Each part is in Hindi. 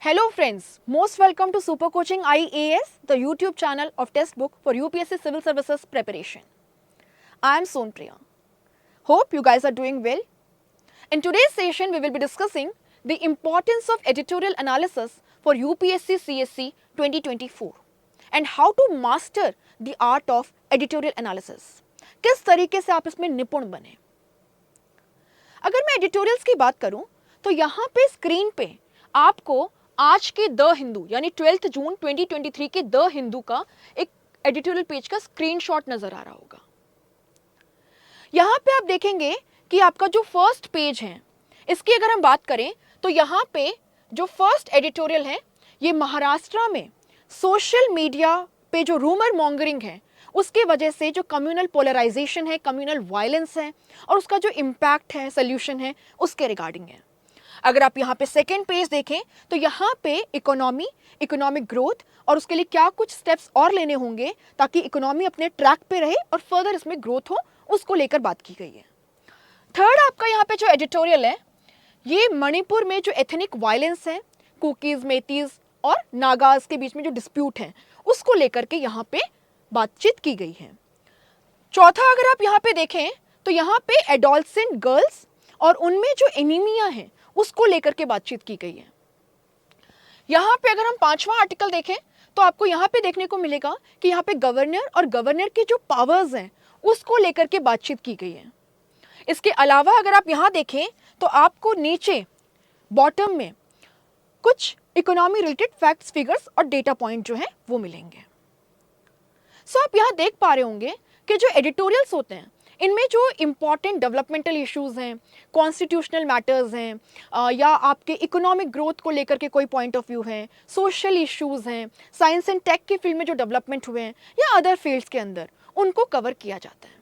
Hello friends, most welcome to Super Coaching IAS, the YouTube channel of test book for UPSC Civil Services preparation. I am Sonpriya. Hope you guys are doing well. In today's session, we will be discussing the importance of editorial analysis for UPSC CSC 2024 and how to master the art of editorial analysis. किस तरीके से आप इसमें निपुण बने। अगर मैं एडिटोरियल्स की बात करूं तो यहाँ पे स्क्रीन पे आपको आज के द हिंदू यानी 12 जून 2023 के द हिंदू का एक एडिटोरियल पेज का स्क्रीनशॉट नजर आ रहा होगा। यहाँ पे आप देखेंगे कि आपका जो फर्स्ट पेज है इसकी अगर हम बात करें तो यहाँ पे जो फर्स्ट एडिटोरियल है ये महाराष्ट्र में सोशल मीडिया पे जो रूमर मॉन्गरिंग है उसके वजह से जो कम्युनल पोलराइजेशन है, कम्युनल वायलेंस है और उसका जो इम्पैक्ट है, सोल्यूशन है, उसके रिगार्डिंग है। अगर आप यहाँ पे सेकेंड पेज देखें तो यहाँ पे इकोनॉमिक ग्रोथ और उसके लिए क्या कुछ स्टेप्स और लेने होंगे ताकि इकोनॉमी अपने ट्रैक पे रहे और फर्दर इसमें ग्रोथ हो, उसको लेकर बात की गई है। थर्ड आपका यहाँ पे जो एडिटोरियल है ये मणिपुर में जो एथनिक वायलेंस है, कुकीज, मेतीज और नागाज के बीच में जो डिस्प्यूट है उसको लेकर के यहाँ पे बातचीत की गई है। चौथा अगर आप यहाँ पे देखें तो यहाँ पे एडोलसेंट गर्ल्स और उनमें जो एनीमिया है उसको लेकर के बातचीत की गई है। यहाँ पे अगर हम पांचवा आर्टिकल देखें तो आपको यहाँ पे देखने को मिलेगा कि यहाँ पे गवर्नर और गवर्नर के जो पावर्स हैं उसको लेकर के बातचीत की गई है। इसके अलावा अगर आप यहाँ देखें तो आपको नीचे बॉटम में कुछ इकोनॉमी रिलेटेड फैक्ट्स, फिगर्स और डेटा पॉइंट जो है वो मिलेंगे। सो आप यहाँ देख पा रहे होंगे कि जो एडिटोरियल्स होते हैं इनमें जो इम्पॉर्टेंट डेवलपमेंटल इश्यूज हैं, कॉन्स्टिट्यूशनल मैटर्स हैं या आपके इकोनॉमिक ग्रोथ को लेकर के कोई पॉइंट ऑफ व्यू है, सोशल इश्यूज हैं, साइंस एंड टेक के फील्ड में जो डेवलपमेंट हुए हैं या अदर फील्ड्स के अंदर उनको कवर किया जाता है।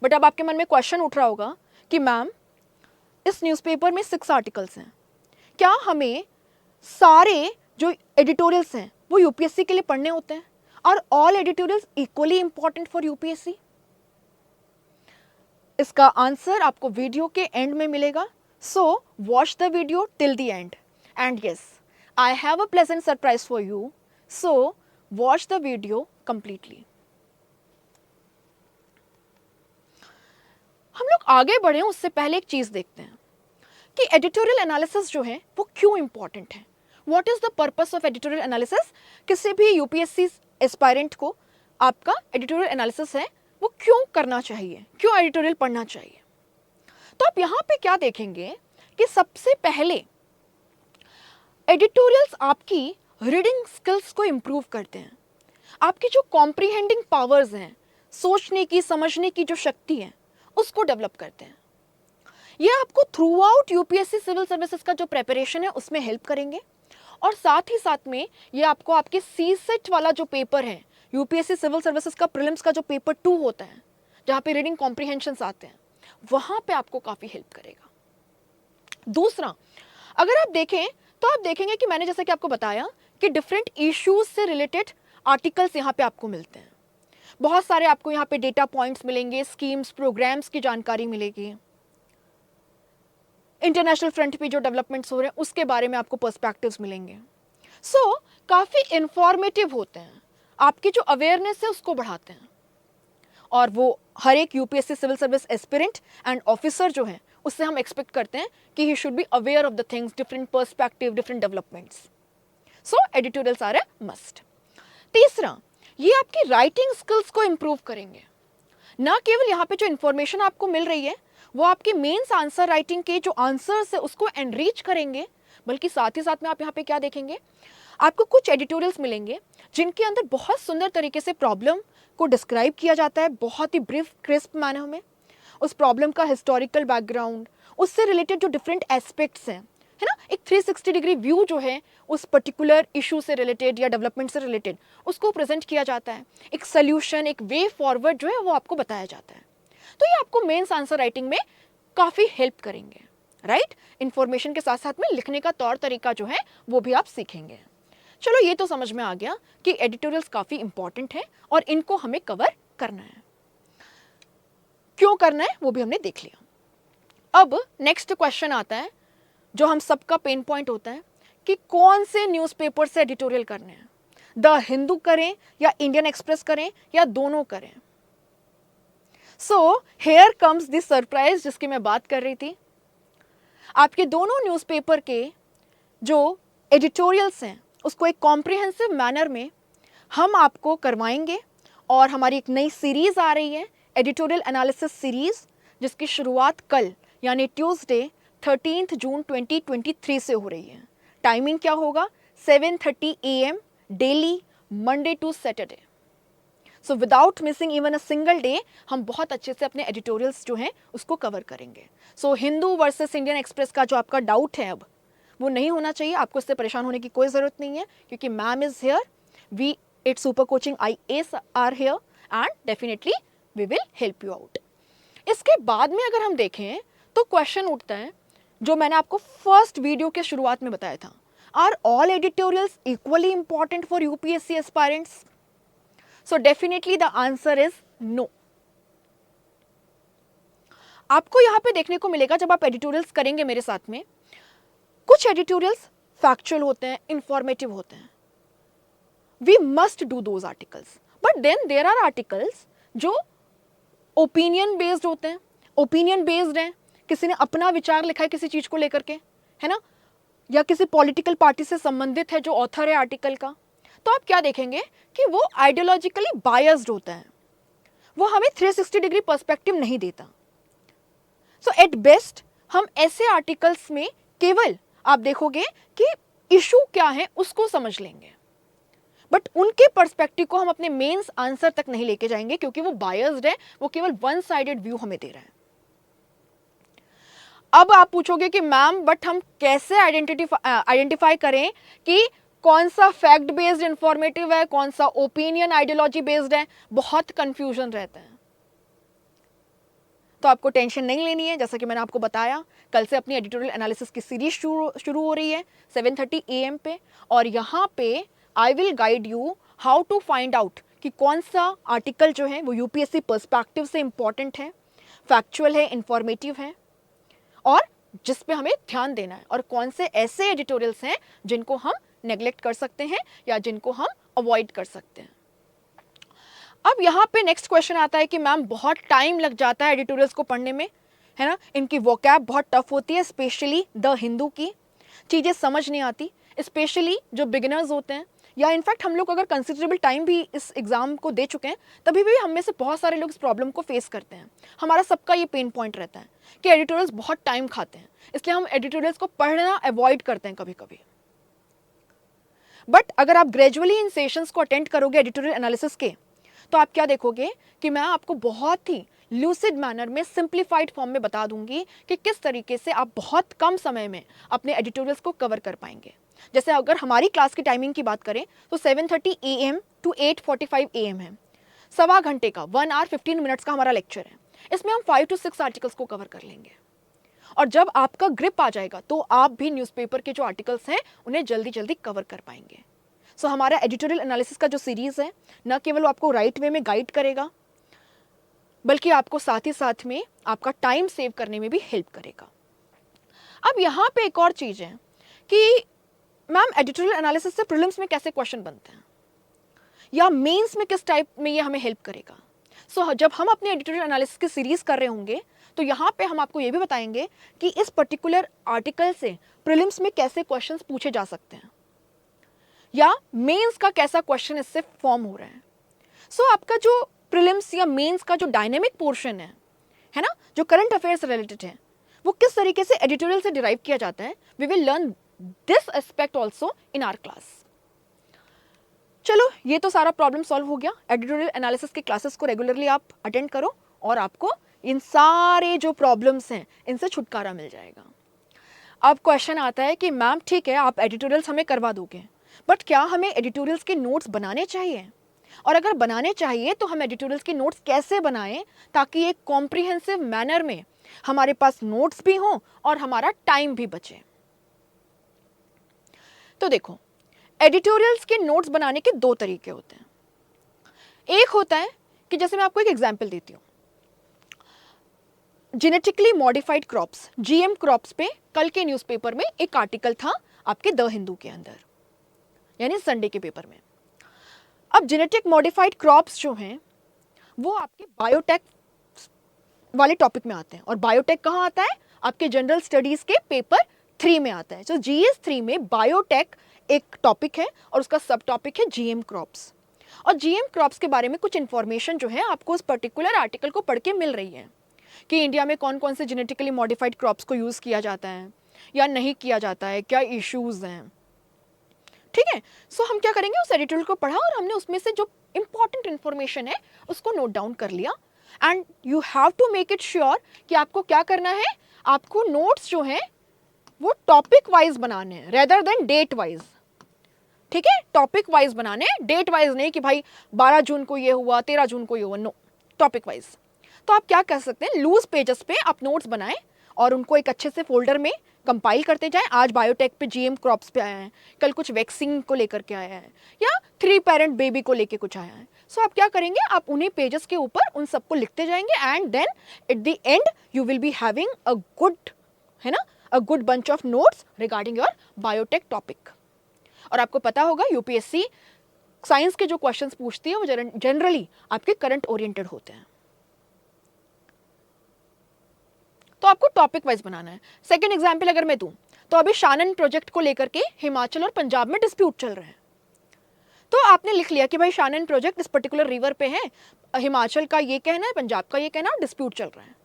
बट अब आपके मन में क्वेश्चन उठ रहा होगा कि मैम इस न्यूज़पेपर में 6 आर्टिकल्स हैं, क्या हमें सारे जो एडिटोरियल्स हैं वो यूपीएससी के लिए पढ़ने होते हैं? Are all editorials equally important for UPSC? इसका आंसर आपको वीडियो के एंड में मिलेगा, so watch the video till the end. And yes, I have a pleasant surprise for you, so watch the video completely. हम लोग आगे बढ़े उससे पहले एक चीज देखते हैं कि एडिटोरियल एनालिसिस जो है वो क्यों इंपॉर्टेंट है। What is the purpose of editorial analysis? किसी भी यूपीएससी एस्पायरेंट को आपका एडिटोरियल एनालिसिस है वो क्यों करना चाहिए, क्यों एडिटोरियल पढ़ना चाहिए? तो आप यहाँ पे क्या देखेंगे कि सबसे पहले एडिटोरियल्स आपकी रीडिंग स्किल्स को इंप्रूव करते हैं। आपकी जो कॉम्प्रिहेंडिंग पावर्स हैं, सोचने की, समझने की जो शक्ति है उसको डेवलप करते हैं। ये आपको throughout UPSC civil services का जो प्रेपरेशन है उसमें हेल्प करेंगे और साथ ही साथ में ये आपको आपके सीसेट वाला जो पेपर है, यूपीएससी सिविल सर्विसेज का प्रीलिम्स का जो पेपर 2 होता है जहाँ पे रीडिंग कॉम्प्रिहेंशंस आते हैं, वहाँ पे आपको काफ़ी हेल्प करेगा। दूसरा, अगर आप देखें तो आप देखेंगे कि मैंने जैसा कि आपको बताया कि डिफरेंट इश्यूज से रिलेटेड आर्टिकल्स यहाँ पे आपको मिलते हैं। बहुत सारे आपको यहाँ पे डेटा पॉइंट्स मिलेंगे, स्कीम्स, प्रोग्राम्स की जानकारी मिलेगी, इंटरनेशनल फ्रंट पे जो डेवलपमेंट्स हो रहे हैं उसके बारे में आपको पर्सपेक्टिव्स मिलेंगे। सो काफ़ी इंफॉर्मेटिव होते हैं, आपकी जो अवेयरनेस है उसको बढ़ाते हैं और वो हर एक UPSC civil service aspirant and officer जो है उससे हम एक्सपेक्ट करते हैं कि ही should be aware of the things, different perspective, different developments. So editorials are a must. तीसरा, ये आपकी राइटिंग स्किल्स को इंप्रूव करेंगे। ना केवल यहाँ पे जो इंफॉर्मेशन आपको मिल रही है वो आपके मेंस आंसर राइटिंग के जो आंसर्स है उसको एनरिच करेंगे, बल्कि साथ ही साथ में आप यहाँ पे क्या देखेंगे, आपको कुछ एडिटोरियल्स मिलेंगे जिनके अंदर बहुत सुंदर तरीके से प्रॉब्लम को डिस्क्राइब किया जाता है, बहुत ही ब्रीफ क्रिस्प मैनर में। उस प्रॉब्लम का हिस्टोरिकल बैकग्राउंड, उससे रिलेटेड जो डिफरेंट एस्पेक्ट्स हैं, है ना, एक 360 डिग्री व्यू जो है उस पर्टिकुलर इशू से रिलेटेड या डेवलपमेंट से रिलेटेड उसको प्रेजेंट किया जाता है। एक सोल्यूशन, एक वे फॉरवर्ड जो है वो आपको बताया जाता है। तो ये आपको मेंस आंसर राइटिंग में काफ़ी हेल्प करेंगे, राइट? इन्फॉर्मेशन के साथ साथ में लिखने का तौर तरीका जो है वो भी आप सीखेंगे। चलो, ये तो समझ में आ गया कि एडिटोरियल्स काफ़ी इंपॉर्टेंट है और इनको हमें कवर करना है। क्यों करना है वो भी हमने देख लिया। अब नेक्स्ट क्वेश्चन आता है जो हम सबका पेन पॉइंट होता है कि कौन से न्यूज़पेपर से एडिटोरियल करने हैं, द हिंदू करें या इंडियन एक्सप्रेस करें या दोनों करें। So here comes this surprise जिसकी मैं बात कर रही थी। आपके दोनों न्यूज़पेपर के जो एडिटोरियल्स हैं उसको एक कॉम्प्रिहेंसिव मैनर में हम आपको करवाएंगे, और हमारी एक नई सीरीज़ आ रही है, एडिटोरियल एनालिसिस सीरीज़, जिसकी शुरुआत कल यानी ट्यूसडे 13 जून 2023 से हो रही है। टाइमिंग क्या होगा? 7:30 AM डेली, Monday to Saturday. So without missing even a single day हम बहुत अच्छे से अपने एडिटोरियल्स जो हैं उसको कवर करेंगे। सो हिंदू वर्सेस इंडियन एक्सप्रेस का जो आपका डाउट है अब वो नहीं होना चाहिए, आपको इससे परेशान होने की कोई ज़रूरत नहीं है, क्योंकि ma'am is here, we at super coaching IAS are here and definitely we will help you out. इसके बाद में अगर हम देखें तो क्वेश्चन उठता है जो मैंने आपको फर्स्ट वीडियो के शुरुआत में बताया था, are all editorials equally important for UPSC aspirants? So definitely the answer is no. आपको यहां पे देखने को मिलेगा जब आप एडिटोरियल्स करेंगे मेरे साथ में, कुछ एडिटोरियल्स फैक्चुअल होते हैं, इंफॉर्मेटिव होते हैं, we must do those articles, but then there are articles जो ओपिनियन बेस्ड होते हैं, ओपिनियन बेस्ड हैं, किसी ने अपना विचार लिखा है किसी चीज को लेकर के, है ना, या किसी पॉलिटिकल पार्टी से संबंधित है जो ऑथर है आर्टिकल का, तो आप क्या देखेंगे कि वो आइडियोलॉजिकली बायस्ड होता है, वो हमें 360 डिग्री पर्सपेक्टिव नहीं देता। सो एट बेस्ट हम ऐसे आर्टिकल्स में केवल आप देखोगे कि इशू क्या है उसको समझ लेंगे, बट उनके पर्सपेक्टिव को हम अपने मेंस आंसर तक नहीं लेके जाएंगे, क्योंकि वो बायस्ड है, वो केवल वन साइडेड व्यू हमें दे रहा है। अब आप पूछोगे कि मैम बट हम कैसे आइडेंटिफाई करें कि कौन सा फैक्ट बेस्ड इंफॉर्मेटिव है, कौन सा ओपिनियन आइडियोलॉजी बेस्ड है? बहुत कंफ्यूजन रहता है। तो आपको टेंशन नहीं लेनी है, जैसा कि मैंने आपको बताया कल से अपनी एडिटोरियल एनालिसिस की सीरीज शुरू हो रही है 7:30 AM पे, और यहाँ पे I will guide you how to find out कि कौन सा आर्टिकल जो है वो UPSC पर्सपेक्टिव से इंपॉर्टेंट है, फैक्चुअल है, इंफॉर्मेटिव है, और जिस पे हमें ध्यान देना है, और कौन से ऐसे एडिटोरियल्स हैं जिनको हम नेग्लेक्ट कर सकते हैं या जिनको हम अवॉइड कर सकते हैं। अब यहाँ पे नेक्स्ट क्वेश्चन आता है कि मैम बहुत टाइम लग जाता है एडिटोरियल्स को पढ़ने में, है ना, इनकी वोकैब बहुत टफ होती है, स्पेशली द हिंदू की चीज़ें समझ नहीं आती, स्पेशली जो बिगिनर्स होते हैं, या इनफैक्ट हम लोग अगर कंसिडरेबल टाइम भी इस एग्ज़ाम को दे चुके हैं तभी भी हम में से बहुत सारे लोग इस प्रॉब्लम को फेस करते हैं। हमारा सबका ये पेन पॉइंट रहता है कि एडिटोरियल्स बहुत टाइम खाते हैं, इसलिए हम एडिटोरियल्स को पढ़ना अवॉइड करते हैं कभी कभी। बट अगर आप ग्रेजुअली इन सेशंस को अटेंड करोगे एडिटोरियल एनालिसिस के, तो आप क्या देखोगे कि मैं आपको बहुत ही लूसिड मैनर में, सिंप्लीफाइड फॉर्म में बता दूंगी कि किस तरीके से आप बहुत कम समय में अपने एडिटोरियल्स को कवर कर पाएंगे। जैसे अगर हमारी क्लास की टाइमिंग की बात करें तो 7:30 AM to 8:45 AM है, सवा घंटे का 1 hour 15 minutes का हमारा लेक्चर है। इसमें हम 5 to 6 आर्टिकल्स को कवर कर लेंगे, और जब आपका ग्रिप आ जाएगा तो आप भी न्यूज़पेपर के जो आर्टिकल्स हैं उन्हें जल्दी जल्दी कवर कर पाएंगे। सो हमारा एडिटोरियल एनालिसिस का जो सीरीज़ है न केवल आपको राइट वे में गाइड करेगा, बल्कि आपको साथ ही साथ में आपका टाइम सेव करने में भी हेल्प करेगा। अब यहाँ पे एक और चीज़ है कि मैम एडिटोरियल एनालिसिस से प्रीलिम्स में कैसे क्वेश्चन बनते हैं, या मेंस में किस टाइप में ये हमें हेल्प करेगा। सो जब हम अपने एडिटोरियल एनालिसिस की सीरीज़ कर रहे होंगे तो यहाँ पे हम आपको ये भी बताएंगे कि इस पर्टिकुलर आर्टिकल से प्रीलिम्स में कैसे क्वेश्चंस पूछे जा सकते हैं, या मेंस का कैसा क्वेश्चन इससे फॉर्म हो रहा है। सो आपका जो प्रीलिम्स या मेंस का जो डायनेमिक पोर्शन है ना, जो करंट अफेयर से रिलेटेड है, वो किस तरीके से एडिटोरियल से डिराइव किया जाता है, we will learn this aspect also in our class. चलो ये तो सारा प्रॉब्लम सॉल्व हो गया। एडिटोरियल एनालिसिस के क्लासेस को रेगुलरली आप अटेंड करो और आपको इन सारे जो प्रॉब्लम्स हैं इनसे छुटकारा मिल जाएगा। अब क्वेश्चन आता है कि मैम ठीक है आप एडिटोरियल्स हमें करवा दोगे, बट क्या हमें एडिटोरियल्स के नोट्स बनाने चाहिए, और अगर बनाने चाहिए तो हम एडिटोरियल्स के नोट्स कैसे बनाएं ताकि एक कॉम्प्रिहेंसिव मैनर में हमारे पास नोट्स भी हों और हमारा टाइम भी बचे। तो देखो एडिटोरियल्स के नोट्स बनाने के दो तरीके होते हैं। एक होता है कि जैसे मैं आपको एक एग्जांपल देती हूँ, genetically modified crops, GM crops पे कल के न्यूज़पेपर में एक आर्टिकल था, आपके द हिंदू के अंदर, यानी संडे के पेपर में। अब जेनेटिक मॉडिफाइड क्रॉप्स जो हैं वो आपके बायोटेक वाले टॉपिक में आते हैं, और बायोटेक कहाँ आता है? आपके जनरल स्टडीज के पेपर 3 में आता है। तो GS 3 में बायोटेक एक टॉपिक है और उसका सब टॉपिक है GM क्रॉप्स। और GM क्रॉप्स के बारे में कुछ इंफॉर्मेशन जो है आपको उस पर्टिकुलर आर्टिकल को पढ़ के मिल रही है कि इंडिया में कौन कौन से जेनेटिकली मॉडिफाइड क्रॉप्स को यूज़ किया जाता है या नहीं किया जाता है, क्या इश्यूज़ हैं, ठीक है। सो हम क्या करेंगे, उस एडिटोरियल को पढ़ा और हमने उसमें से जो इंपॉर्टेंट इन्फॉर्मेशन है उसको नोट डाउन कर लिया। And you have to make it sure कि आपको क्या करना है, आपको नोट्स जो हैं वो टॉपिक वाइज बनाने हैं रेदर देन डेट वाइज, ठीक है। टॉपिक वाइज बनाने, डेट वाइज नहीं कि भाई 12 जून को ये हुआ, 13 जून को ये हुआ, नो, टॉपिक वाइज। तो आप क्या कर सकते हैं, लूज पेजेस पे आप नोट्स बनाएं और उनको एक अच्छे से फोल्डर में कंपाइल करते जाएं। आज बायोटेक पे GM क्रॉप्स पे आया है, कल कुछ वैक्सीन को लेकर के आया है, या 3 पेरेंट बेबी को लेके कुछ आया है। सो आप क्या करेंगे, आप उन्हीं पेजेस के ऊपर उन सबको लिखते जाएंगे and then at the end you will be having a good, है ना, a good bunch of notes regarding your biotech topic. और आपको पता होगा UPSC साइंस के जो क्वेश्चंस पूछती है वो जनरली आपके करंट ओरिएंटेड होते हैं। तो आपको टॉपिक वाइज बनाना है। सेकंड एग्जांपल अगर मैं दूं तो अभी शानन प्रोजेक्ट को लेकर के हिमाचल और पंजाब में डिस्प्यूट चल रहे हैं। तो आपने लिख लिया कि भाई शानन प्रोजेक्ट इस पर्टिकुलर रिवर पे है, हिमाचल का ये कहना है, पंजाब का ये कहना है, डिस्प्यूट चल रहा है।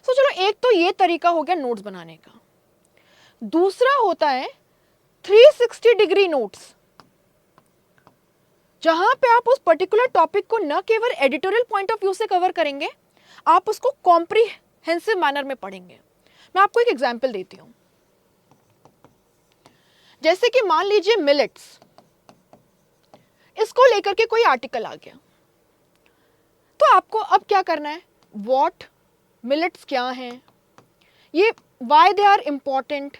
सो चलो, एक तो ये तरीका हो गया नोट्स बनाने का। दूसरा होता है 360 डिग्री नोट्स, जहां पे आप उस पर्टिकुलर टॉपिक को न केवल एडिटोरियल पॉइंट ऑफ व्यू से कवर करेंगे, आप उसको कॉम्प्रिहेंसिव मैनर में पढ़ेंगे। मैं आपको एक एग्जांपल देती हूं। जैसे कि मान लीजिए मिलेट्स, इसको लेकर के कोई आर्टिकल आ गया, तो आपको अब क्या करना है, व्हाट मिलेट्स क्या हैं, ये व्हाई दे आर इंपॉर्टेंट,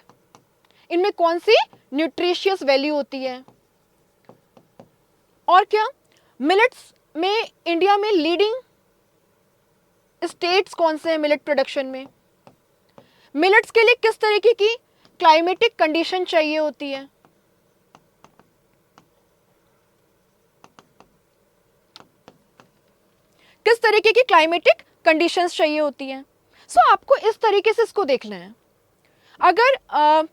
इनमें कौन सी न्यूट्रिशियस वैल्यू होती है, और क्या मिलेट्स में इंडिया में लीडिंग स्टेट्स कौन से हैं मिलेट प्रोडक्शन में, मिलेट्स के लिए किस तरीके की क्लाइमेटिक कंडीशन चाहिए होती है, किस तरीके की क्लाइमेटिक कंडीशंस चाहिए होती हैं। सो आपको इस तरीके से इसको देखना है। अगर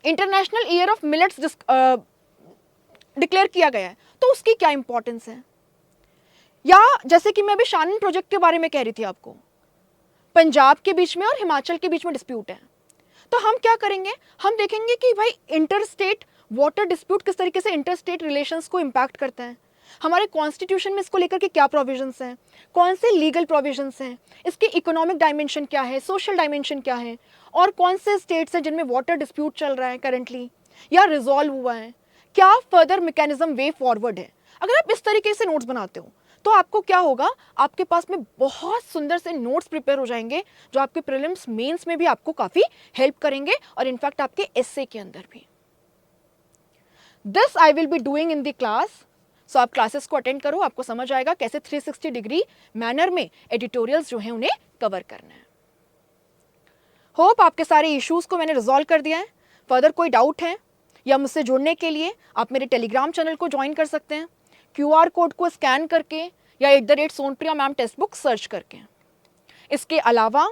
international year of millets declare किया गया है तो उसकी क्या इंपॉर्टेंस है, या जैसे कि मैं अभी शानन प्रोजेक्ट के बारे में कह रही थी आपको, पंजाब के बीच में और हिमाचल के बीच में डिस्प्यूट है, तो हम क्या करेंगे, हम देखेंगे कि भाई इंटर स्टेट वाटर डिस्प्यूट किस तरीके से इंटर स्टेट रिलेशंस को इम्पैक्ट करता है, हमारे कॉन्स्टिट्यूशन में इसको लेकर के क्या प्रोविजंस हैं, कौन से लीगल प्रोविजंस हैं, इसके इकोनॉमिक डायमेंशन क्या है, सोशल डायमेंशन क्या है, और कौन से स्टेट्स हैं जिनमें वाटर डिस्प्यूट चल रहा है करंटली या रिजॉल्व हुआ है, क्या फर्दर मैकेनिज्म वे फॉरवर्ड है। अगर आप इस तरीके से नोट्स बनाते हो तो आपको क्या होगा, आपके पास में बहुत सुंदर से नोट्स प्रिपेयर हो जाएंगे जो आपके प्रीलिम्स मेंस में भी आपको काफ़ी हेल्प करेंगे, और इनफैक्ट आपके एस्से के अंदर भी। This I will be doing in the class. So आप क्लासेस को अटेंड करो, आपको समझ आएगा कैसे 360 डिग्री मैनर में एडिटोरियल्स जो हैं उन्हें कवर करना है। होप आपके सारे इश्यूज को मैंने रिजॉल्व कर दिया है। फर्दर कोई डाउट है या मुझसे जुड़ने के लिए आप मेरे टेलीग्राम चैनल को ज्वाइन कर सकते हैं, QR कोड को स्कैन करके या @Sonpriya ma'am text book search करके। इसके अलावा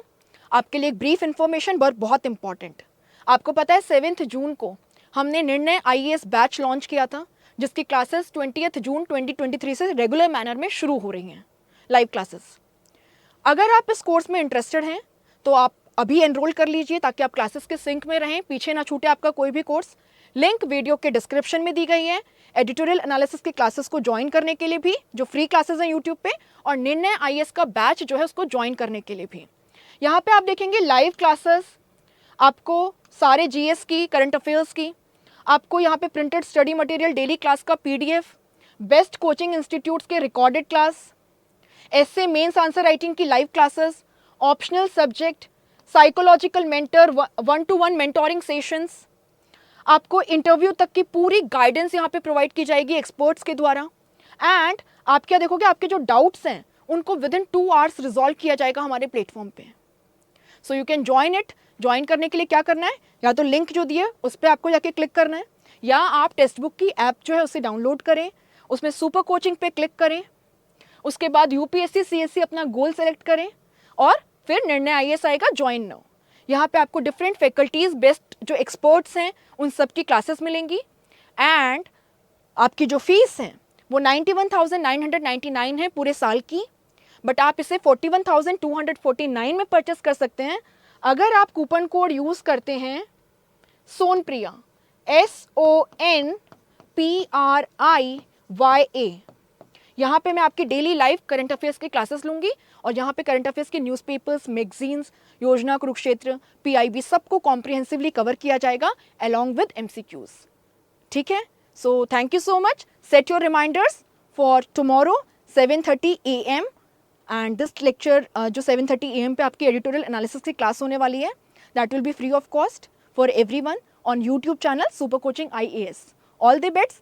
आपके लिए एक ब्रीफ इन्फॉर्मेशन बहुत इंपॉर्टेंट, आपको पता है 7 जून को हमने निर्णय IAS बैच लॉन्च किया था, जिसकी क्लासेस 20 जून 2023 से रेगुलर मैनर में शुरू हो रही हैं, लाइव क्लासेस। अगर आप इस कोर्स में इंटरेस्टेड हैं तो आप अभी एनरोल कर लीजिए ताकि आप क्लासेस के सिंक में रहें, पीछे ना छूटे आपका कोई भी कोर्स। लिंक वीडियो के डिस्क्रिप्शन में दी गई है एडिटोरियल एनालिसिस की क्लासेस को ज्वाइन करने के लिए भी, जो फ्री क्लासेस हैं यूट्यूब पे, और निर्णय IAS का बैच जो है उसको ज्वाइन करने के लिए भी। यहाँ पे आप देखेंगे लाइव क्लासेस, आपको सारे GS की, करंट अफेयर्स की, आपको यहाँ पे printed study material daily class का PDF, बेस्ट कोचिंग इंस्टीट्यूट्स के रिकॉर्डेड क्लास, एस्से मेंस आंसर राइटिंग की live classes, optional subject, psychological mentor 1-to-1 mentoring sessions, आपको इंटरव्यू तक की पूरी गाइडेंस यहाँ पे प्रोवाइड की जाएगी एक्सपर्ट्स के द्वारा। एंड आप क्या देखोगे, आपके जो डाउट्स हैं उनको विदिन 2 आवर्स रिजॉल्व किया जाएगा हमारे प्लेटफॉर्म पे। So you can join it join करने के लिए क्या करना है, या तो लिंक जो दिए उस पर आपको जाके क्लिक करना है, या आप टेक्स्ट बुक की ऐप जो है उसे डाउनलोड करें, उसमें सुपर कोचिंग पे क्लिक करें, उसके बाद यूपीएससी सीएससी अपना गोल सेलेक्ट करें और फिर निर्णय आईएएस आएगा ज्वाइन नाउ। यहाँ पे आपको डिफरेंट फैकल्टीज बेस्ट जो एक्सपर्ट्स हैं उन सब की क्लासेस मिलेंगी, एंड आपकी जो फीस है वो 91,999 है पूरे साल की, बट आप इसे 41,249 में परचेस कर सकते हैं अगर आप कूपन कोड यूज करते हैं सोनप्रिया, SONPRIYA। यहाँ पे मैं आपकी डेली लाइव करंट अफेयर्स की क्लासेस लूंगी, और यहाँ पे करंट अफेयर्स की newspapers, magazines, Yojana Kurukshetra, PIB सबको कॉम्प्रिहेंसिवली कवर किया जाएगा अलॉन्ग विद MCQs। ठीक है, so thank you so much. Set your reminders for tomorrow 7:30 AM, and this lecture जो 7:30 AM पे आपकी एडिटोरियल एनालिसिस की क्लास होने वाली है, that will be free of cost for everyone on YouTube channel Super Coaching IAS. All the best.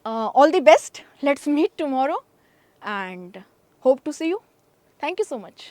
All the best. Let's meet tomorrow and hope to see you. Thank you so much.